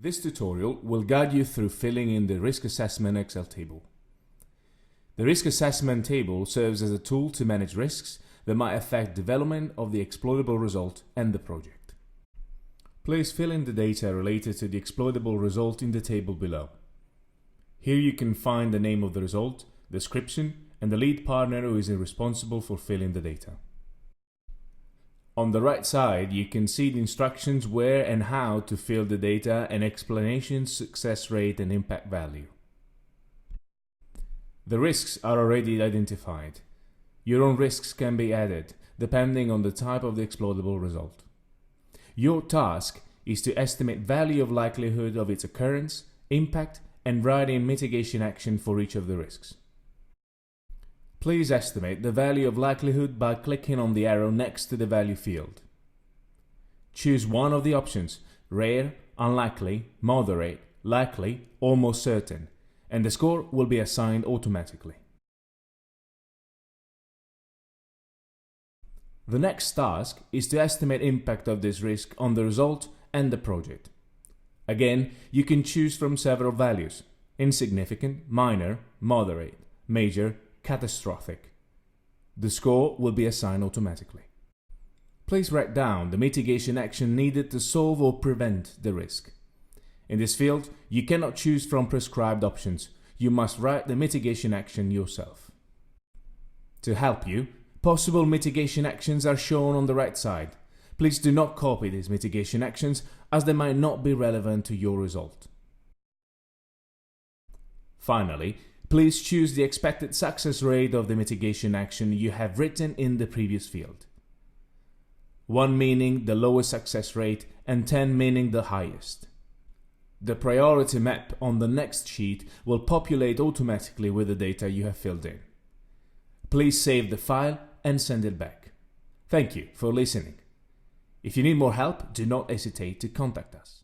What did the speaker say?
This tutorial will guide you through filling in the risk assessment Excel table. The risk assessment table serves as a tool to manage risks that might affect development of the exploitable result and the project. Please fill in the data related to the exploitable result in the table below. Here you can find the name of the result, description, and the lead partner who is responsible for filling the data. On the right side, you can see the instructions where and how to fill the data and explanations, success rate, and impact value. The risks are already identified. Your own risks can be added, depending on the type of the exploitable result. Your task is to estimate value of likelihood of its occurrence, impact, and write in mitigation action for each of the risks. Please estimate the value of likelihood by clicking on the arrow next to the value field. Choose one of the options: rare, unlikely, moderate, likely, almost certain, and the score will be assigned automatically. The next task is to estimate impact of this risk on the result and the project. Again, you can choose from several values: insignificant, minor, moderate, major, catastrophic. The score will be assigned automatically. Please write down the mitigation action needed to solve or prevent the risk. In this field, you cannot choose from prescribed options. You must write the mitigation action yourself. To help you, possible mitigation actions are shown on the right side. Please do not copy these mitigation actions as they might not be relevant to your result. Finally, please choose the expected success rate of the mitigation action you have written in the previous field. 1 meaning the lowest success rate and 10 meaning the highest. The priority map on the next sheet will populate automatically with the data you have filled in. Please save the file and send it back. Thank you for listening. If you need more help, do not hesitate to contact us.